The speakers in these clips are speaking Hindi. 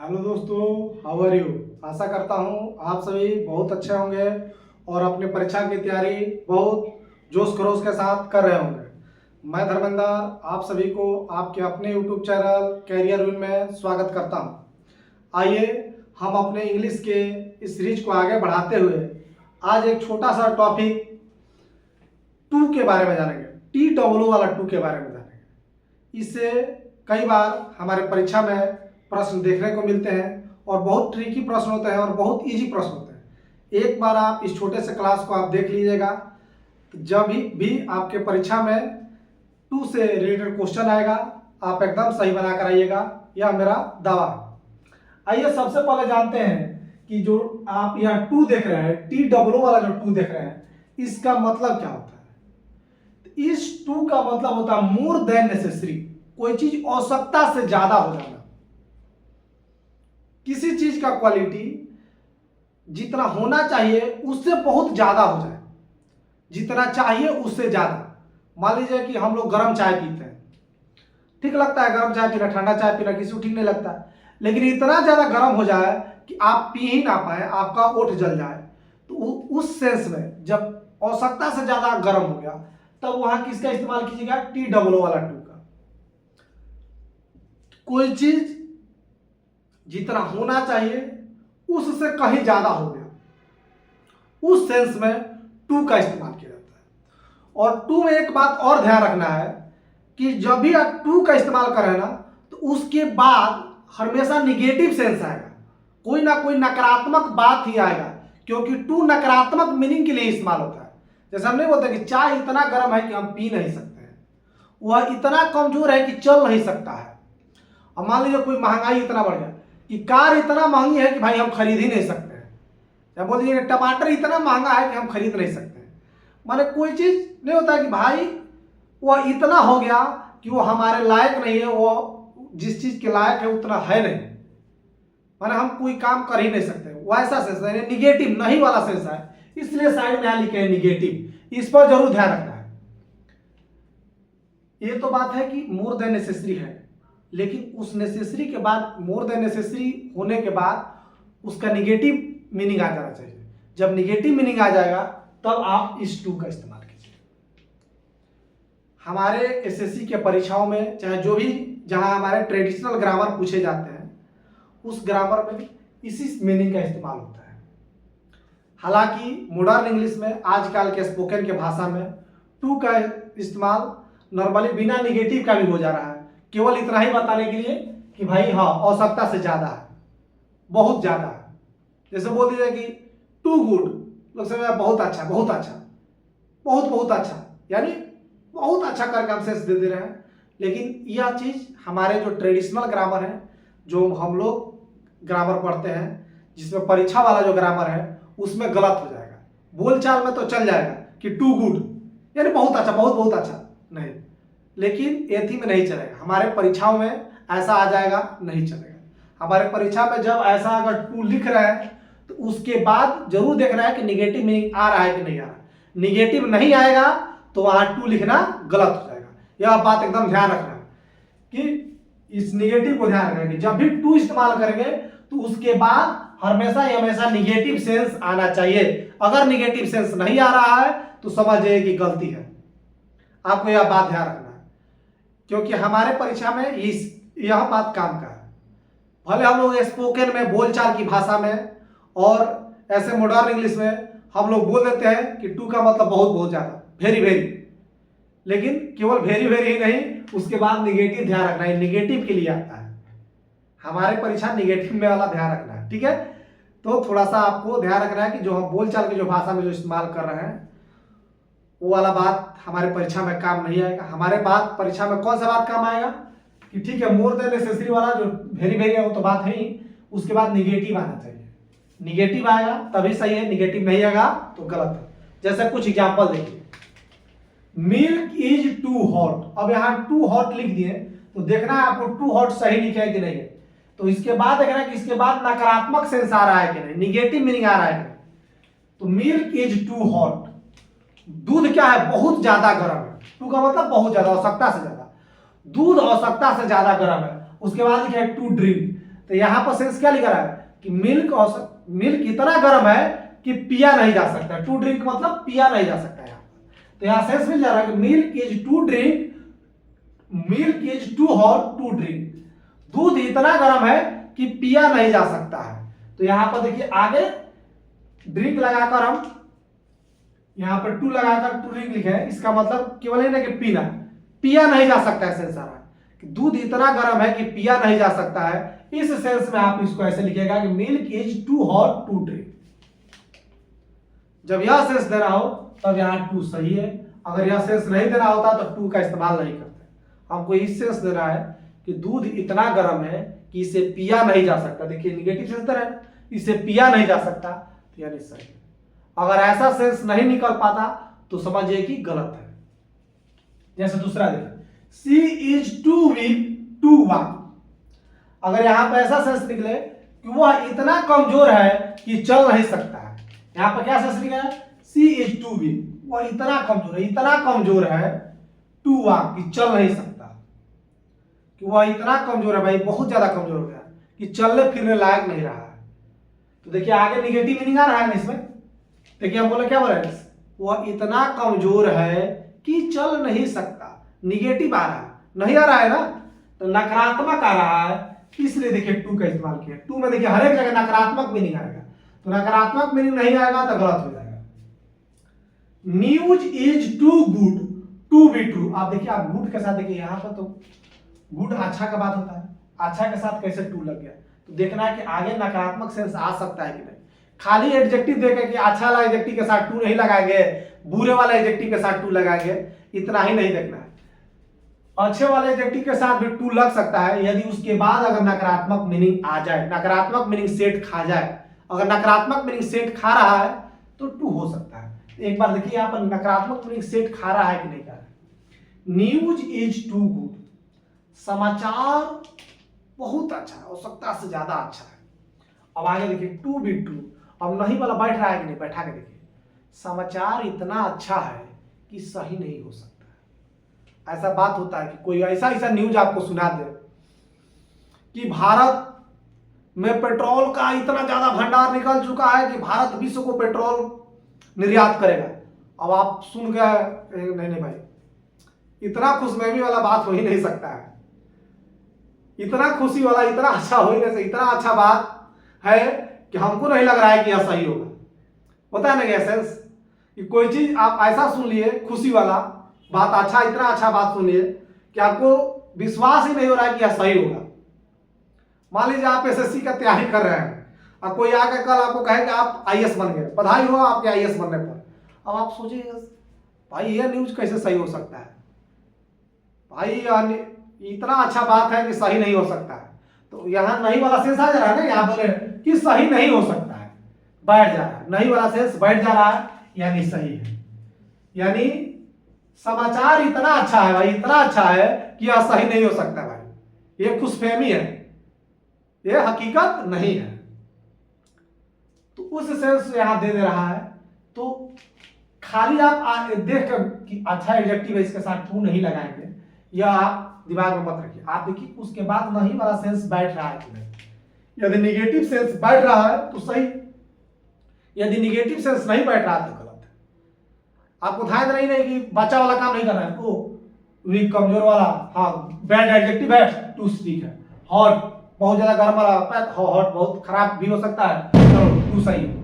हेलो दोस्तों, हाउ आर यू। आशा करता हूँ आप सभी बहुत अच्छे होंगे और अपने परीक्षा की तैयारी बहुत जोश खरोश के साथ कर रहे होंगे। मैं धर्मेंद्र आप सभी को आपके अपने यूट्यूब चैनल कैरियर विन में स्वागत करता हूँ। आइए हम अपने इंग्लिश के इस सीरीज को आगे बढ़ाते हुए आज एक छोटा सा टॉपिक टू के बारे में जानेंगे। TW वाला टू के बारे में जानेंगे। इससे कई बार हमारे परीक्षा में प्रश्न देखने को मिलते हैं और बहुत ट्रिकी प्रश्न होते हैं और बहुत इजी प्रश्न होते हैं। एक बार आप इस छोटे से क्लास को आप देख लीजिएगा, तो जब भी आपके परीक्षा में टू से रिलेटेड क्वेश्चन आएगा आप एकदम सही बना कर आइएगा, यह मेरा दावा है। आइए सबसे पहले जानते हैं कि जो आप यहाँ टू देख रहे हैं, TW वाला जो टू देख रहे हैं, इसका मतलब क्या होता है। इस टू का मतलब होता है मोर देन नेसेसरी, कोई चीज आवश्यकता से ज्यादा हो जाना। किसी चीज का क्वालिटी जितना होना चाहिए उससे बहुत ज्यादा हो जाए, जितना चाहिए उससे ज्यादा। मान लीजिए कि हम लोग गर्म चाय पीते हैं, ठीक लगता है गर्म चाय पीना, ठंडा चाय पीना किसी को ठीक नहीं लगता है, लेकिन इतना ज्यादा गर्म हो जाए कि आप पी ही ना पाए, आपका ओठ जल जाए, तो उस सेंस में जब आवश्यकता से ज्यादा गर्म हो गया तब वहां किसका इस्तेमाल कीजिएगा, TW वाला टू का। कोई चीज जितना होना चाहिए उससे कहीं ज्यादा हो गया, उस सेंस में टू का इस्तेमाल किया जाता है। और टू में एक बात और ध्यान रखना है कि जब भी आप टू का इस्तेमाल करें ना, तो उसके बाद हमेशा निगेटिव सेंस आएगा, कोई ना कोई नकारात्मक बात ही आएगा, क्योंकि टू नकारात्मक मीनिंग के लिए इस्तेमाल होता है। जैसे हम नहीं बोलते कि चाय इतना गर्म है कि हम पी नहीं सकते हैं, वह इतना कमजोर है कि चल नहीं सकता है। अब मान लीजिए कोई महंगाई इतना बढ़ गया कि कार इतना महंगी है कि भाई हम खरीद ही नहीं सकते हैं, या बोल दीजिए टमाटर इतना महंगा है कि हम खरीद नहीं सकते हैं। माने कोई चीज नहीं होता कि भाई वह इतना हो गया कि वो हमारे लायक नहीं है, वो जिस चीज के लायक है उतना है नहीं, माने हम कोई काम कर ही नहीं सकते, वैसा सेंस है, निगेटिव नहीं वाला सेंस है। इसलिए साइड में यहां लिखे हैं निगेटिव, इस पर जरूर ध्यान रखना है। ये तो बात है कि मोर देन नेसेसरी है, लेकिन उस नेसेसरी के बाद, मोर देन नेसेसरी होने के बाद उसका निगेटिव मीनिंग आ जाना चाहिए। जब निगेटिव मीनिंग आ जाएगा तब आप इस टू का इस्तेमाल कीजिए। हमारे SSC के परीक्षाओं में चाहे जो भी, जहां हमारे ट्रेडिशनल ग्रामर पूछे जाते हैं, उस ग्रामर में इसी मीनिंग का इस्तेमाल होता है। हालांकि मॉडर्न इंग्लिश में आजकल के स्पोकन के भाषा में टू का इस्तेमाल नॉर्मली बिना निगेटिव का भी हो जा रहा है, केवल इतना ही बताने के लिए कि भाई हाँ आवश्यकता से ज्यादा है, बहुत ज्यादा है। जैसे बोल दीजिए कि टू गुड, लोग समझ बहुत अच्छा, बहुत अच्छा, बहुत बहुत अच्छा, यानी बहुत अच्छा करके हम सेंस दे दे रहे हैं। लेकिन यह चीज हमारे जो ट्रेडिशनल ग्रामर है, जो हम लोग ग्रामर पढ़ते हैं, जिसमें परीक्षा वाला जो ग्रामर है, उसमें गलत हो जाएगा। बोलचाल में तो चल जाएगा कि टू गुड यानी बहुत अच्छा, बहुत बहुत अच्छा, नहीं, लेकिन एथी में नहीं चलेगा। हमारे परीक्षाओं में ऐसा आ जाएगा, नहीं चलेगा। हमारे परीक्षा में जब ऐसा अगर टू लिख रहा है तो उसके बाद जरूर देख रहा है कि निगेटिव मीनिंग आ रहा है कि नहीं आ रहा। निगेटिव नहीं आएगा तो वहां टू लिखना गलत हो जाएगा। यह बात एकदम ध्यान रखना कि इस निगेटिव को ध्यान रखना कि जब भी टू इस्तेमाल करेंगे तो उसके बाद हमेशा हमेशा निगेटिव सेंस आना चाहिए। अगर निगेटिव सेंस नहीं आ रहा है तो समझ जाइए कि गलती है। आपको यह बात ध्यान रखना है, क्योंकि हमारे परीक्षा में यह बात काम का है। भले हम लोग स्पोकन में, बोलचाल की भाषा में और ऐसे मॉडर्न इंग्लिश में हम लोग बोल देते हैं कि टू का मतलब बहुत बहुत ज्यादा, वेरी वेरी, लेकिन केवल वेरी वेरी ही नहीं, उसके बाद निगेटिव ध्यान रखना है, निगेटिव के लिए आता है। हमारे परीक्षा निगेटिव में वाला ध्यान रखना है, ठीक है। तो थोड़ा सा आपको ध्यान रखना है कि जो हम बोलचाल की जो भाषा में जो इस्तेमाल कर रहे हैं वो वाला बात हमारे परीक्षा में काम नहीं आएगा। हमारे बात परीक्षा में कौन सा बात काम आएगा कि ठीक है मोर देन नेसेसरी वाला जो वेरी वेरी है वो तो बात है ही, उसके बाद निगेटिव आना चाहिए। निगेटिव आएगा तभी सही है, निगेटिव नहीं आएगा तो गलत है। जैसे कुछ एग्जांपल देखिए, मिल्क इज टू हॉट। अब यहाँ टू हॉट लिख दिए तो देखना है आपको टू हॉट सही लिखा है कि नहीं है। तो इसके बाद देखना है कि इसके बाद नकारात्मक सेंस आ रहा है कि नहीं, निगेटिव मीनिंग आ रहा है कि नहीं। तो मिल्क इज टू हॉट, दूध क्या है, बहुत ज्यादा गर्म है। टू का मतलब बहुत ज्यादा, आवश्यकता से ज्यादा, दूध आवश्यकता से ज्यादा गर्म है। उसके बाद लिखा है टू ड्रिंक, तो यहाँ पर सेंस क्या लिखा रहा है कि मिल्क इतना गर्म है कि पिया नहीं जा सकता। टू ड्रिंक मतलब पिया नहीं जा सकता यहाँ। तो यहाँ सेंस मिल जा रहा है कि milk is too drink, milk is too hot to drink. दूध इतना गर्म है कि पिया नहीं जा सकता है। तो यहां पर देखिए आगे ड्रिंक लगाकर हम यहां पर टू लगाकर टू ड्रिंक लिखे हैं, इसका मतलब केवल ना कि पीना, पिया नहीं जा सकता है सेंस आ रहा है कि दूध इतना गर्म है कि पिया नहीं जा सकता है। इस सेंस में आप इसको ऐसे लिखिएगा कि milk is too hot to drink. जब यह सेंस देना हो तब यहां टू सही है, अगर यह सेंस नहीं देना होता तो टू का इस्तेमाल नहीं करते। हमको इस सेंस देना है कि दूध इतना गर्म है कि इसे पिया नहीं जा सकता। देखिए निगेटिव सेंस दे रहा है, इसे पिया नहीं जा सकता, तो यानी सही। अगर ऐसा सेंस नहीं निकल पाता तो समझिए कि गलत है। जैसे दूसरा देखिए, she is too weak to walk. अगर यहां पर ऐसा सेंस निकले कि वह इतना कमजोर है कि चल नहीं सकता है, यहां पर क्या सेंस लिखा है, सी इज टू वीक, वह इतना कमजोर है, इतना कमजोर है टू वॉक कि चल नहीं सकता, कि वह इतना कमजोर है, भाई बहुत ज्यादा कमजोर हो गया कि चलने फिरने लायक नहीं रहा है। तो देखिए आगे निगेटिव मीनिंग आ रहा है ना इसमें। देखिए हम बोले क्या बोल रहे हैं, वह इतना कमजोर है कि चल नहीं सकता। निगेटिव आ रहा है, नहीं आ रहा है ना, तो नकारात्मक आ रहा है, इसलिए देखिए टू का इस्तेमाल किया। टू में देखिए हर एक जगह नकारात्मक मीनिंग आएगा, तो नकारात्मक मीनिंग नहीं आएगा तो गलत हो जाएगा। News is too good to be true. आप देखिए, आप गुड के साथ देखिए यहां पर तो गुड अच्छा का बात होता है, अच्छा के साथ कैसे टू लग गया, तो देखना है कि आगे नकारात्मक सेंस आ सकता है कि नहीं। खाली एडजेक्टिव देखे कि अच्छा वाला एडजेक्टिव के साथ टू नहीं लगाएंगे, बुरे वाला एडजेक्टिव के साथ टू लगाएंगे, इतना ही नहीं देखना है। अच्छे वाले एडजेक्टिव के साथ भी टू लग सकता है यदि उसके बाद अगर नकारात्मक मीनिंग आ जाए, नकारात्मक मीनिंग सेट खा जाए। अगर नकारात्मक मीनिंग सेट खा रहा है तो टू हो सकता है। एक बार देखिए यहाँ पर नकारात्मक मीनिंग सेट खा रहा है कि नहीं खा रहा है। न्यूज इज टू गुड, समाचार बहुत अच्छा है, आवश्यकता से ज्यादा अच्छा है। अब आगे देखिए टू बी ट्रू, अब नहीं वाला बैठ रहा है कि नहीं, बैठा के देखिए, समाचार इतना अच्छा है कि सही नहीं हो सकता है। ऐसा बात होता है कि कोई ऐसा न्यूज आपको सुना दे कि भारत में पेट्रोल का इतना ज्यादा भंडार निकल चुका है कि भारत विश्व को पेट्रोल निर्यात करेगा। अब आप सुन के नहीं भाई, इतना खुशमेवी वाला बात हो ही नहीं सकता है, इतना खुशी वाला, इतना अच्छा हो ही नहीं सकता। इतना अच्छा बात है कि हमको नहीं लग रहा है कि यह सही होगा। होता है ना कि सेंस कि कोई चीज आप ऐसा सुन लिए खुशी वाला बात, अच्छा इतना अच्छा बात सुन लिए कि आपको विश्वास ही नहीं हो रहा है कि यह सही होगा। मान लीजिए आप एसएससी का तैयारी कर रहे हैं और कोई आकर कल आपको कहे कि आप आईएएस बन गए, बधाई हो आपके आईएएस बनने पर। अब आप सोचिए भाई यह न्यूज कैसे सही हो सकता है, भाई इतना अच्छा बात है कि सही नहीं हो सकता है। तो यहाँ नहीं वाला सेंस आ जा रहा है ना, यहाँ बोले कि सही नहीं हो सकता है, बैठ जा रहा है, नहीं वाला सेंस बैठ जा रहा है, यानी सही है। यानी समाचार इतना अच्छा है भाई, इतना अच्छा है कि यह सही नहीं हो सकता भाई, ये खुशफहमी है, ये हकीकत नहीं है। तो उस सेंस यहां दे रहा है। तो खाली आप देख कर कि अच्छा एडजेक्टिव है इसके साथ टू नहीं लगाएंगे, यह आप दिमाग में मत रखिए। आप देखिए उसके बाद नहीं वाला सेंस बैठ रहा है कि नहीं। यदि निगेटिव सेंस बैठ रहा है तो सही, यदि निगेटिव सेंस नहीं बैठ रहा तो गलत है। आपको ध्यान नहीं कि बच्चा वाला काम नहीं करना है, तो वीक कमजोर वाला, हाँ बैड एडजेक्टिव है, टू ठीक है। हॉट बहुत ज्यादा गर्म वाला, हॉट बहुत खराब भी हो सकता है, चलो टू सही है।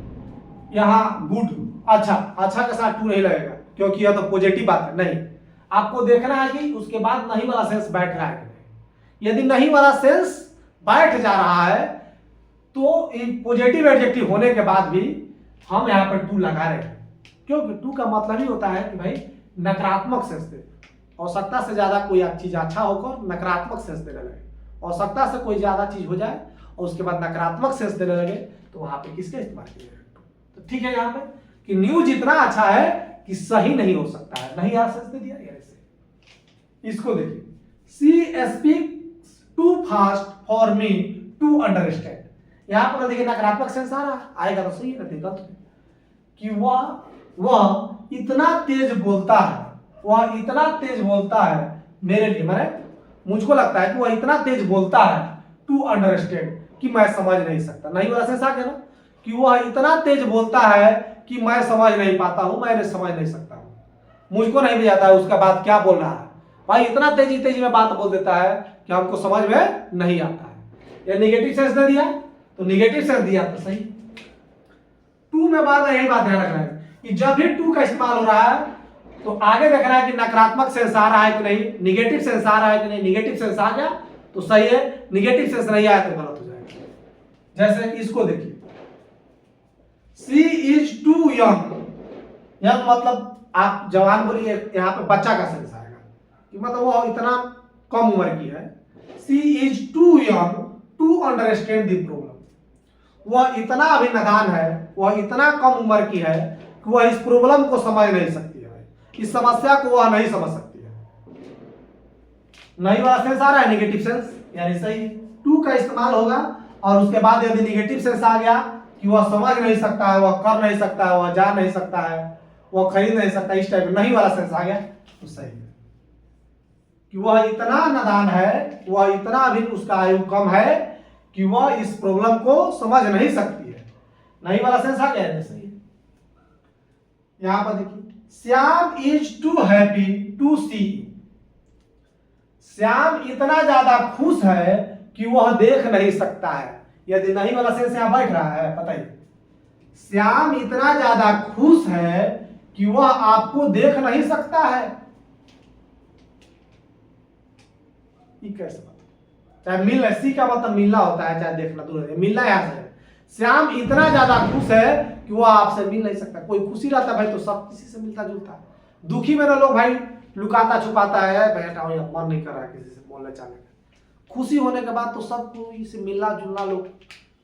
यहाँ गुड अच्छा, अच्छा के साथ टू नहीं लगेगा क्योंकि यह तो पॉजिटिव बात है। नहीं, आपको देखना है कि उसके बाद नहीं वाला सेंस बैठ रहा है कि नहीं। यदि नहीं वाला सेंस बैठ जा रहा है तो पॉजिटिव एडजेक्टिव होने के बाद भी हम यहाँ पर टू लगा रहे हैं, क्योंकि टू का मतलब ही होता है कि भाई नकारात्मक सेंस दे। आवश्यकता से ज्यादा कोई चीज अच्छा होकर नकारात्मक सेंस देने लगे, आवश्यकता से कोई ज्यादा चीज हो जाए और उसके बाद नकारात्मक सेंस देने लगे, तो वहां पे किसका इस्तेमाल किया? तो ठीक है यहाँ पे कि न्यूज इतना अच्छा है कि सही नहीं हो सकता है, नहीं आ सकते दिया ऐसे। इसको देखिए, she speaks too fast for me to understand. यहां पर देखिए नकारात्मक सेंस आ रहा आएगा तो सही है, गलत कि वह इतना तेज बोलता है, वह इतना तेज बोलता है मेरे लिए, माने मुझको लगता है कि वह इतना तेज बोलता है टू अंडरस्टैंड, कि मैं समझ नहीं सकता। नहीं वाला सेंस आ गया ना, कि वह इतना तेज बोलता है कि मैं समझ नहीं पाता हूं, मैं समझ नहीं सकता हूं, मुझको नहीं भी आता है उसका बात क्या बोल रहा है। भाई इतना तेजी तेजी में बात बोल देता है कि हमको समझ में नहीं आता है। या निगेटिव सेंस दे दिया तो निगेटिव सेंस दिया तो सही। टू में बार बार यही बात ध्यान रखना है कि जब भी टू का इस्तेमाल हो रहा है तो आगे देख रहा है कि नकारात्मक सेंस आ रहा है कि नहीं, निगेटिव सेंस आ रहा है कि नहीं। निगेटिव सेंस आ गया तो सही है, निगेटिव सेंस नहीं आया तो गलत हो जाएगा। जैसे इसको देखिए, she is too young, young मतलब आप जवान बोलिए, यहाँ पे बच्चा का सेंस आएगा कि मतलब वो इतना कम उम्र की है। She is too young to understand the problem, वह इतना अभी नादान है, वह इतना कम उम्र की है कि वह इस प्रॉब्लम को समझ नहीं सकती है, इस समस्या को वह नहीं समझ सकती है। नहीं वाला सेंस आ रहा है निगेटिव सेंस, यानी सही। टू का इस्तेमाल होगा और उसके बाद यदि निगेटिव सेंस आ गया कि वह समझ नहीं सकता है, वह कर नहीं सकता है, वह जा नहीं सकता है, वह खरीद नहीं सकता, इस टाइप नहीं वाला सेंस आ गया तो सही है कि वह इतना नादान है, वह इतना अभी उसका आयु कम है कि वह इस प्रॉब्लम को समझ नहीं सकती है। नहीं वाला सेंस आ गया है, सही है। यहां पर देखिए, Shyam is too happy to see, Shyam इतना ज्यादा खुश है कि वह देख नहीं सकता है। यदि नहीं वाला सेंस यहां बैठ रहा है, बताइए, श्याम इतना ज्यादा खुश है कि वह आपको देख नहीं सकता है। ये कैसे बात? चाहे मिलना, सी का मतलब मिलना होता है, चाहे देखना दूर है, मिलना यहां से। श्याम इतना ज्यादा खुश है कि वह आपसे मिल नहीं सकता। कोई खुशी रहता भाई तो सब किसी से मिलता जुलता है, दुखी में ना लोग भाई लुकाता छुपाता है, बैठा मन नहीं कर रहा है किसी से बोलने चाहने का। खुशी होने के बाद तो सब कोई से मिलना जुलना, लोग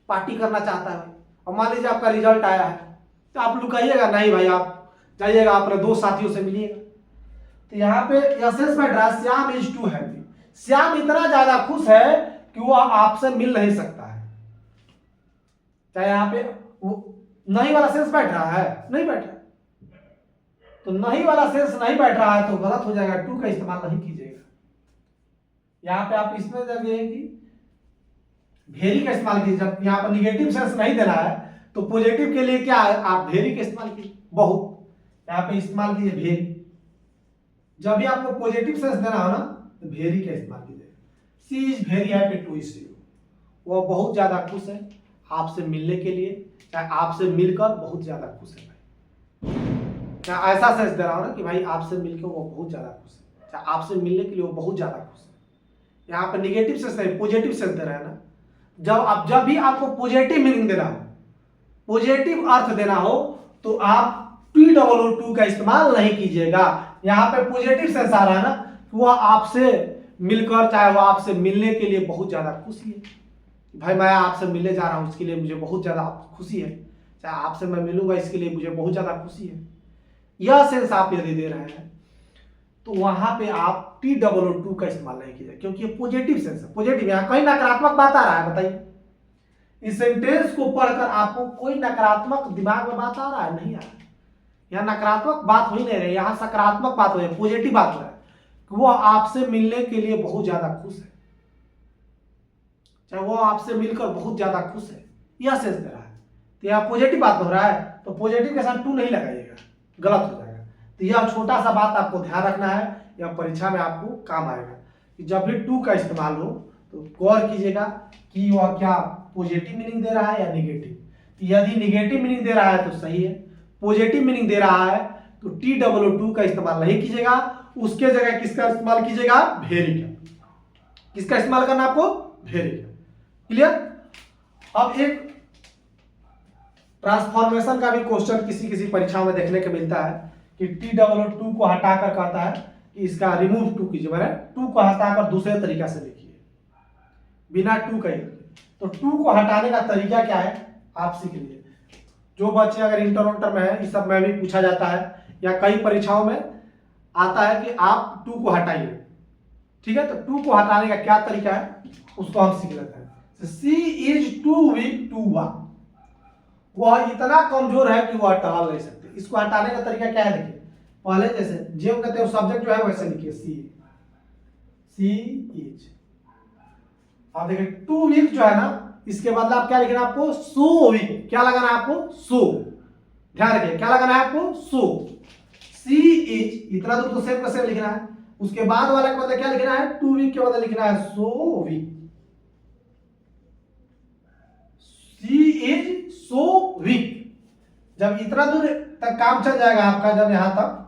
पार्टी करना चाहता है। और मान लीजिए आपका रिजल्ट आया है तो आप लुकाइएगा नहीं भाई, आप जाइएगा अपने दोस्त साथियों से मिलिएगा। तो यहाँ पे एसेंस बैठ रहा है, Shyam is too happy, Shyam इतना ज्यादा खुश है कि वह आपसे मिल नहीं सकता है। चाहे यहाँ पे नहीं वाला सेंस बैठ रहा है, नहीं बैठ रहा, तो नहीं वाला सेंस नहीं बैठ रहा है तो गलत हो जाएगा, टू का इस्तेमाल नहीं कीजिएगा। यहाँ पे आप इसमें जगह कि भेरी का इस्तेमाल कीजिए। जब यहाँ पर निगेटिव सेंस नहीं देना है तो पॉजिटिव के लिए क्या है, आप भेरी का इस्तेमाल कीजिए, बहुत। यहाँ पे इस्तेमाल कीजिए भेरी। जब भी आपको पॉजिटिव सेंस देना हो ना तो भेरी का इस्तेमाल कीजिए। She is very happy to see you, वह बहुत ज्यादा खुश है आपसे मिलने के लिए, चाहे आपसे मिलकर बहुत ज्यादा खुश है भाई। क्या ऐसा सेंस दे रहा हो ना कि भाई आपसे मिलकर वो बहुत ज्यादा खुश है, चाहे आपसे मिलने के लिए वो बहुत ज्यादा खुश है। यहाँ पर निगेटिव सेंस नहीं, पॉजिटिव सेंस दे रहा है ना। जब भी आपको पॉजिटिव मीनिंग देना हो, पॉजिटिव अर्थ देना हो तो आप T-O-O-2 का इस्तेमाल नहीं कीजिएगा। यहाँ पे पॉजिटिव सेंस आ रहा है ना कि वह आपसे मिलकर, चाहे वह आपसे मिलने के लिए बहुत ज्यादा खुशी है, भाई मैं आपसे मिलने जा रहा हूं इसके लिए मुझे बहुत ज्यादा खुशी है, चाहे आपसे मैं मिलूंगा इसके लिए मुझे बहुत ज्यादा खुशी है। यह सेंस आप यदि दे रहे हैं तो वहां पे आप T-O-O-2 का इस्तेमाल नहीं कीजिए, क्योंकि ये पॉजिटिव सेंस है। पॉजिटिव, यहाँ कहीं नकारात्मक बात आ रहा है, बताइए इस सेंटेंस को पढ़कर आपको कोई नकारात्मक दिमाग में बात आ रहा है? नहीं आ रहा है। यहाँ नकारात्मक बात हो ही नहीं रही, यहाँ सकारात्मक बात हो रही है, पॉजिटिव बात हो रहा है कि वो आपसे मिलने के लिए बहुत ज्यादा खुश है, चाहे वो आपसे मिलकर बहुत ज्यादा खुश है, यह सेंस दे रहा है। तो यहाँ पॉजिटिव बात हो रहा है तो पॉजिटिव के साथ टू नहीं लगाइएगा, गलत हो जाएगा। तो यह छोटा सा बात आपको ध्यान रखना है, यह परीक्षा में आपको काम आएगा कि जब भी टू का इस्तेमाल हो तो गौर कीजिएगा कि वह क्या पॉजिटिव मीनिंग दे रहा है या निगेटिव। यदि निगेटिव मीनिंग दे रहा है तो सही है, पॉजिटिव मीनिंग दे रहा है तो T-O-O-2 का इस्तेमाल नहीं कीजिएगा, उसके जगह किसका इस्तेमाल कीजिएगा? भेरी का। किसका इस्तेमाल करना आपको? भेरी का। क्लियर? अब एक ट्रांसफॉर्मेशन का भी क्वेश्चन किसी किसी परीक्षाओं में देखने को मिलता है कि T-O-O-2 को हटाकर कहता है कि इसका रिमूव टू कीजिए, मैंने टू को हटाकर दूसरे तरीका से लिखिए, बिना टू का ही। तो टू को हटाने का तरीका क्या है आप सीख लीजिए। जो बच्चे अगर इंटर में है, इस सब में भी पूछा जाता है या कई परीक्षाओं में आता है कि आप टू को हटाइए, ठीक है। तो टू को हटाने का क्या तरीका है उसको हम सीख लेते हैं। She is too weak to walk, वह इतना कमजोर है कि वह टहल नहीं सकते। इसको हटाने का तरीका क्या है देखिए, पहले जैसे जो कहते हैं सब्जेक्ट जो है वैसे लिखिए, सी इज। आप देखिए टू वीक जो है ना इसके बदला आप क्या लिखना है आपको, सो वीक। क्या लगाना है आपको, सो। ध्यान रखिए क्या लगाना है आपको, सो। सी इज, इतना दूर तो सेम का सेम लिखना है। उसके बाद वाला के बदले क्या लिखना है, टू वीक के बदले लिखना है so weak. She is so weak. जब इतना दूर तक काम चल जाएगा आपका, जब यहां तक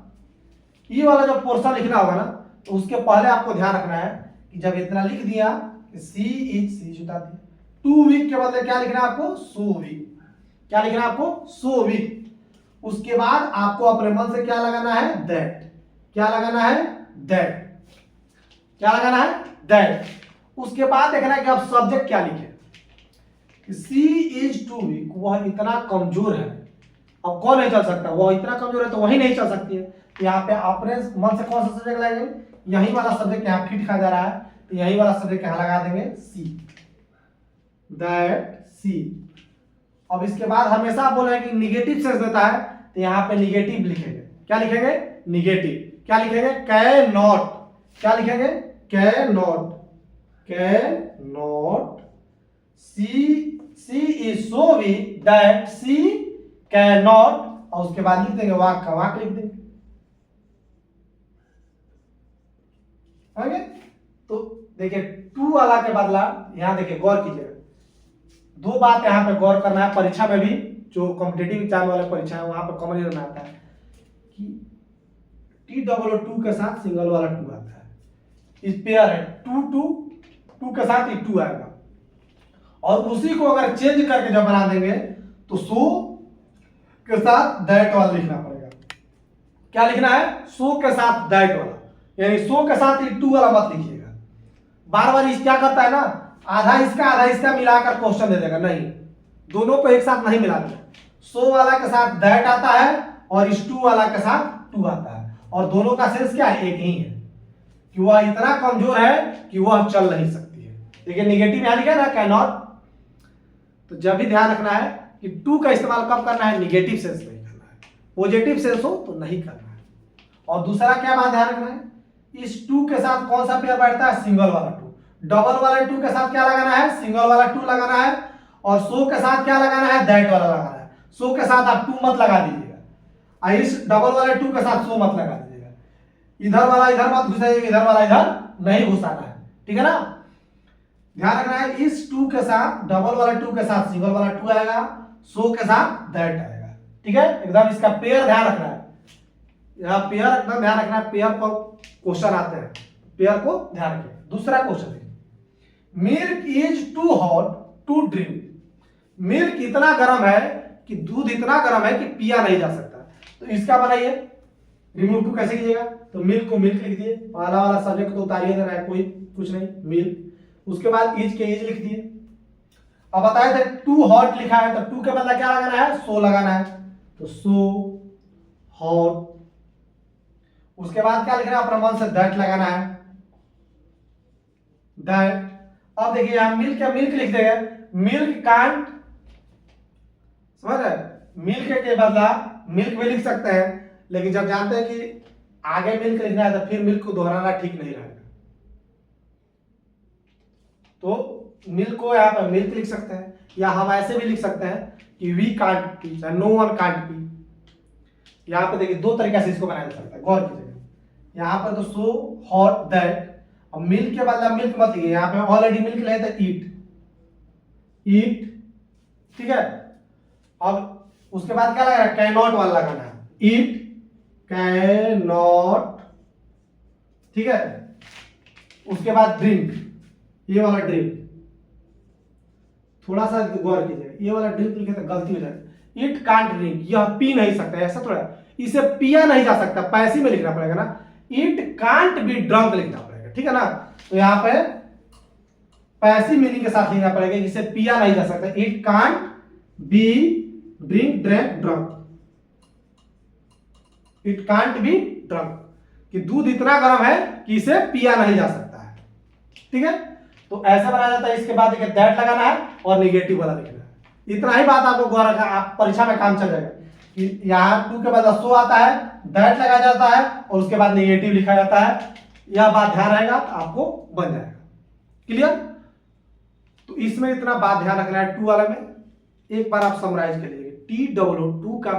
ये वाला जो पोर्शन लिखना होगा ना, तो उसके पहले आपको ध्यान रखना है कि जब इतना लिख दिया सी इज, सी जुटा दिया, टू वीक के बदले क्या लिखना है आपको, सो वीक। क्या लिखना है आपको, सो वीक। उसके बाद आपको अपने मन से क्या लगाना है, दैट। क्या लगाना है, दैट। क्या लगाना है, दैट। उसके बाद देखना है कि आप सब्जेक्ट क्या लिखे। सी इज टू वीक, वह इतना कमजोर है। अब कौन नहीं चल सकता, वह इतना कमजोर है तो वही नहीं चल सकती है। यहाँ पे अपने मन से कौन सा सब्जेक्ट लगाएंगे, यही वाला सब्जेक्ट यहाँ फिट खा जा रहा है, तो यही वाला सब्जेक्ट यहाँ लगा देंगे सी, दैट सी। अब इसके बाद हमेशा आप बोल रहे हैं कि निगेटिव सेंस देता है, तो यहाँ पे निगेटिव लिखेंगे। क्या लिखेंगे, निगेटिव। क्या लिखेंगे, कैन नॉट। क्या लिखेंगे, can not. Can not she is so weak that she can not, और उसके बाद लिख देंगे वाक का वाक लिख देंगे। आगे तो देखिए टू वाला के बदला यहां देखिए गौर कीजिएगा, दो बात यहां पे गौर करना है। परीक्षा में भी, जो कॉम्पिटिटिव एग्जाम वाले परीक्षा है वहां पे कॉमन में आता है कि टी डबल टू के साथ सिंगल वाला टू आता है। इस पेयर है टू टू, टू के साथ एक टू आएगा, और उसी को अगर चेंज करके जब बना देंगे तो सो के साथ दैट वाला लिखना पड़ेगा। क्या लिखना है, सो के साथ दैट वाला, यानी सो के साथ ये टू वाला मत लिखिएगा। बार बार इस क्या करता है ना, आधा इसका मिलाकर क्वेश्चन दे देगा, नहीं, दोनों को एक साथ नहीं मिला देगा। सो वाला के साथ दैट आता है और इस टू वाला के साथ टू आता है, और दोनों का सेंस क्या है, एक ही है, कि वह इतना कमजोर है कि वह चल नहीं सकती है। देखिए निगेटिव यहां लिखा है ना, कैन नॉट। तो जब भी ध्यान रखना है कि टू का इस्तेमाल कब करना है, निगेटिव सेंस में करना है। पॉजिटिव सेंस हो तो नहीं करना है। और दूसरा क्या बात ध्यान रखना है, इस टू के साथ कौन सा पेयर बैठता है, सिंगल वाला टू। डबल वाले टू के साथ क्या लगाना है, सिंगल वाला टू लगाना है, और सो के साथ क्या लगाना है, दैट वाला लगाना है। सो के साथ आप टू मत लगा दीजिएगा, इस डबल वाले टू के साथ सो मत लगा दीजिएगा। इधर वाला इधर मत घुसाइएगा, इधर वाला इधर नहीं घुसाना है, ठीक है ना। ध्यान रखना है इस टू के साथ, डबल वाले टू के साथ सिंगल वाला टू आएगा, सो के साथ दैट आएगा, ठीक है। एकदम इसका पेयर ध्यान रखना है, यहाँ पेयर एकदम ध्यान रखना है। पेयर पर क्वेश्चन आते हैं, पेयर को ध्यान रखिए। दूसरा क्वेश्चन है, milk is too hot to drink. Milk इतना गर्म है कि, दूध इतना गर्म है कि पिया नहीं जा सकता। तो इसका बनाइए, रिमूव टू कैसे कीजिएगा, तो मिल्क को मिल्क लिख दिए, पहला वाला सब्जेक्ट तो उतारिए देना है, कोई कुछ नहीं, मिल्क। उसके बाद इज के इज लिख दिए। अब बताए थे टू हॉट लिखा है, तो टू के बदला क्या लगाना है, सो लगाना है, तो सो हॉट। उसके बाद क्या लिखना है, अपने मन से दैट लगाना है, दैट। अब देखिए यहां मिल्क या मिल्क लिख देंगे, मिल्क कांट, समझ रहे, मिल्क के बदला मिल्क भी लिख सकते हैं, लेकिन जब जानते हैं कि आगे मिल्क लिखना है तो फिर मिल्क को दोहराना ठीक नहीं रहेगा, तो मिल्क को यहाँ पर मिल्क लिख सकते हैं, या हम ऐसे भी लिख सकते हैं कि वी कांट पी, नो वन कांट पी। यहाँ पे देखिए दो तरीके से इसको बनाया जा सकता है, गौर कीजिएगा। यहाँ पर तो सो हॉट दैट, अब मिल्क के बदला मिल्क मत लिखिए, यहाँ पे ऑलरेडी मिल्क ले तो ईट, ईट, ठीक है। अब उसके बाद क्या लगाना है, कैन नॉट वाला लगाना है, ईट कैन नॉट, ठीक है। उसके बाद ड्रिंक, ये वाला ड्रिंक, थोड़ा सा गौर कीजिएगा, ये वाला ड्रिंक लिखे तो गलती हो जाए, इट कांट ड्रिंक, यह पी नहीं सकता, ऐसा थोड़ा, इसे पिया नहीं जा सकता, पैसी में लिखना पड़ेगा ना, इट कांट बी ड्रंक लिखना पड़ेगा, ठीक है ना। तो यहाँ पे पैसिव मीनिंग के साथ लिखना पड़ेगा, इसे पिया नहीं जा सकता, it can't be drink drank drunk, it can't be drunk, कि दूध इतना गर्म है कि इसे पिया नहीं जा सकता है, ठीक है। तो ऐसे बनाया जाता है। इसके बाद देखिए दैट लगाना है और निगेटिव वाला लिखना है। इतना ही बात आपको गौर रखना, आप परीक्षा में काम चल जाएगा कि यहाँ टू के बाद सो आता है, दैट लगाया जाता है और उसके बाद निगेटिव लिखा जाता है। यह बात ध्यान रहेगा तो आपको बन जाएगा। क्लियर। तो इसमें इतना बात ध्यान रखना है, टू वाले में एक बार आप समराइज कर लीजिए। TWO का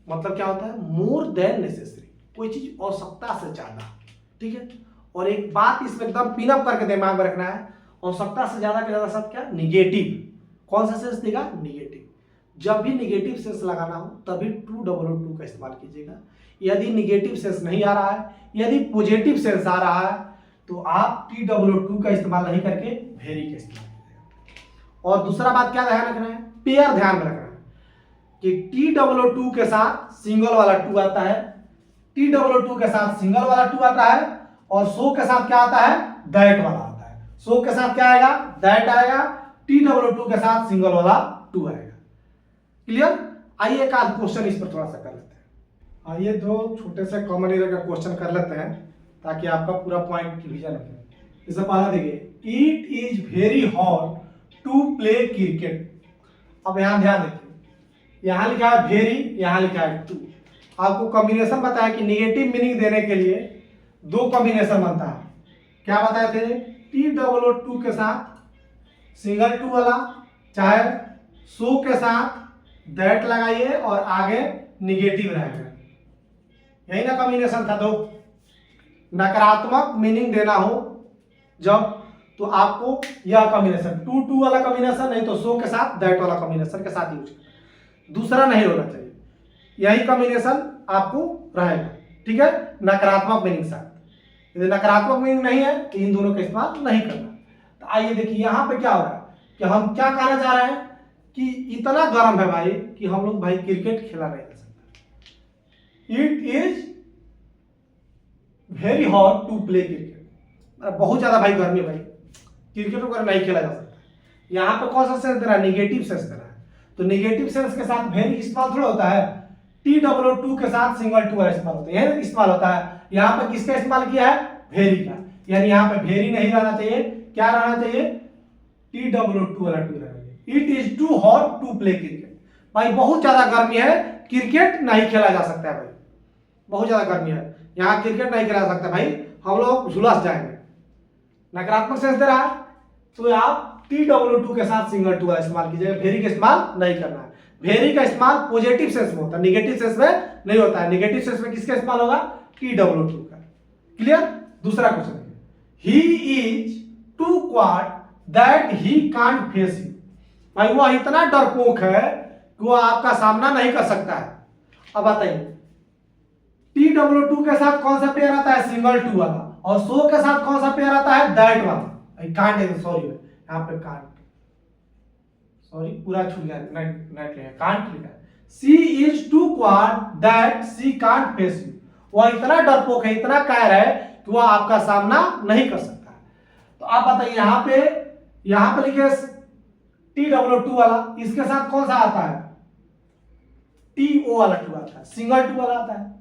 मतलब क्या होता है, मोर देन नेसेसरी, कोई चीज आवश्यकता से ज्यादा, ठीक है। और एक बात इसमें एकदम पिनअप करके दिमाग में रखना है, आवश्यकता से ज्यादा के ज्यादा शब्द क्या, निगेटिव। कौन सा सेंस देगा, निगेटिव। जब भी निगेटिव सेंस लगाना हो तभी TWO का इस्तेमाल कीजिएगा। यदि निगेटिव सेंस नहीं आ रहा है, यदि पॉजिटिव सेंस आ रहा है, तो आप TWO का इस्तेमाल नहीं करके वेरी का इस्तेमाल कीजिएगा। और दूसरा बात क्या ध्यान रखना है, पेयर ध्यान में रखना है कि TWO के साथ सिंगल वाला टू आता है, TWO के साथ सिंगल वाला टू आता है, और सो के साथ क्या आता है, दैट वाला आता है। सो के साथ क्या आएगा, दैट आएगा। TWO के साथ सिंगल वाला टू आएगा। क्लियर। आइए एक आध क्वेश्चन इस पर थोड़ा सा कर लेते हैं। आइए दो छोटे से कॉमन एरिया का क्वेश्चन कर लेते हैं ताकि आपका पूरा पॉइंट रिवीजन हो। इससे पहला देखिए, it is very hot to play cricket. अब यहाँ ध्यान देखिए, यहाँ लिखा है वेरी, यहाँ लिखा है टू। आपको कॉम्बिनेशन बताया कि निगेटिव मीनिंग देने के लिए दो कॉम्बिनेशन बनता है। क्या बताए थे, TWO के साथ सिंगल टू वाला, चाहे सो के साथ दैट लगाइए और आगे निगेटिव रहेगा। यही ना कॉम्बिनेशन था। दो नकारात्मक मीनिंग देना हो जब, तो आपको यह कॉम्बिनेशन टू वाला कॉम्बिनेशन, नहीं तो सो के साथ दैट वाला कॉम्बिनेशन के साथ यूज करना, दूसरा नहीं होना चाहिए। यही कॉम्बिनेशन आपको रहेगा, ठीक है, नकारात्मक मीनिंग साथ। यदि नकारात्मक मीनिंग नहीं है तो इन दोनों का इस्तेमाल नहीं करना। तो आइए देखिए यहाँ पे क्या हो रहा है कि हम क्या कहना चाह रहे हैं कि इतना गर्म है भाई कि हम लोग भाई क्रिकेट खेला नहीं कर सकते। It is very hot to play cricket, बहुत ज्यादा भाई गर्मी है भाई, क्रिकेट वगैरह नहीं खेला जा सकता। यहाँ पे कौन सा सेंस दे रहा है, निगेटिव सेंस दे रहा है। तो निगेटिव सेंस के साथ वेरी इस्तेमाल थोड़ा होता है, TWO के साथ सिंगल टू इस्तेमाल होता है, इस्तेमाल होता है। यहाँ पे किसका इस्तेमाल किया है, वेरी का, यानी यहाँ पे वेरी नहीं रहना चाहिए, क्या रहना चाहिए, TWO वाला टू रहना चाहिए। It is too hot to play cricket, भाई बहुत ज्यादा गर्मी है, क्रिकेट नहीं खेला जा सकता है भाई, बहुत ज्यादा गर्मी है, यहाँ क्रिकेट नहीं खेला जा सकता भाई, हम लोग झुलस जाएंगे। नकारात्मक सेंस दे रहा है तो आप TWO के साथ सिंगल टू का इस्तेमाल कीजिएगा, वेरी का इस्तेमाल नहीं करना है। वेरी का इस्तेमाल पॉजिटिव सेंस में होता है, निगेटिव सेंस में नहीं होता है। निगेटिव सेंस में किसका इस्तेमाल होगा, TWO का। क्लियर। दूसरा question, he is too क्वाट that he can't face you, भाई वह इतना डरपोक है कि वो आपका सामना नहीं कर सकता है। अब बताइए, TWO के साथ कौन सा पेयर आता है, सिंगल टू वाला, और सो के साथ कौन सा पेयर आता है, दैट वाला। कांट, सॉरी यहाँ पे कांट, सॉरी पूरा छूट गया, नेट लिखा कांट लिखा है। She is too क्वाट that she can't face you, वह इतना डरपोक है, इतना कायर है कि वह आपका सामना नहीं कर सकता। तो आप बताइए यहाँ पे लिखे TWO वाला, इसके साथ कौन सा आता है, TO वाला टू आता है, सिंगल टू वाला आता है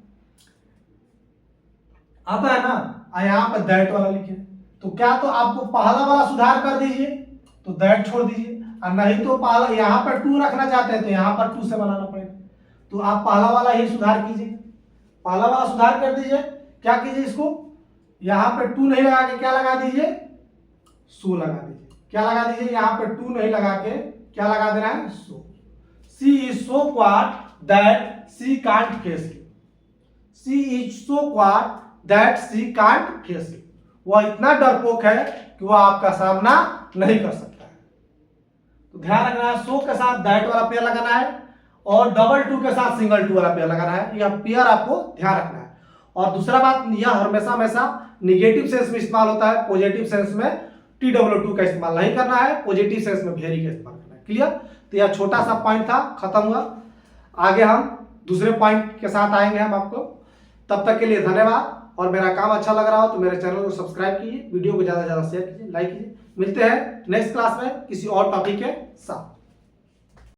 ना। यहाँ पे दैट वाला लिखे, तो क्या तो आपको पहला वाला सुधार कर दीजिए, तो दैट छोड़ दीजिए, और नहीं तो पहला यहाँ पर टू रखना चाहते हैं तो यहाँ पर टू से बनाना पड़ेगा। तो आप पहला वाला ही सुधार कीजिए, पहला वाला सुधार कर दीजिए। क्या कीजिए, इसको यहाँ पे टू नहीं लगा के क्या लगा दीजिए, सो लगा दीजिए। क्या लगा दीजिए, यहाँ पे टू नहीं लगा के क्या लगा देना है, so. She is so coward that she can't face you, she is so coward that she can't face you, वह इतना डरपोक है कि वह आपका सामना नहीं कर सकता है। तो ध्यान रखना है, सो के साथ दैट वाला पेयर लगाना है और TWO के साथ सिंगल टू वाला पेयर लगाना है, यह पेयर आपको ध्यान रखना है। और दूसरा बात, यह हमेशा निगेटिव सेंस में इस्तेमाल होता है, पॉजिटिव सेंस में TWO का इस्तेमाल नहीं करना है, पॉजिटिव सेंस में वेरी का इस्तेमाल करना है। क्लियर। तो यह छोटा सा पॉइंट था, खत्म हुआ। आगे हम दूसरे पॉइंट के साथ आएंगे हम आपको। तब तक के लिए धन्यवाद। और मेरा काम अच्छा लग रहा हो तो मेरे चैनल को सब्सक्राइब कीजिए, वीडियो को ज़्यादा से ज़्यादा शेयर कीजिए, लाइक कीजिए। मिलते हैं नेक्स्ट क्लास में किसी और टॉपिक के साथ।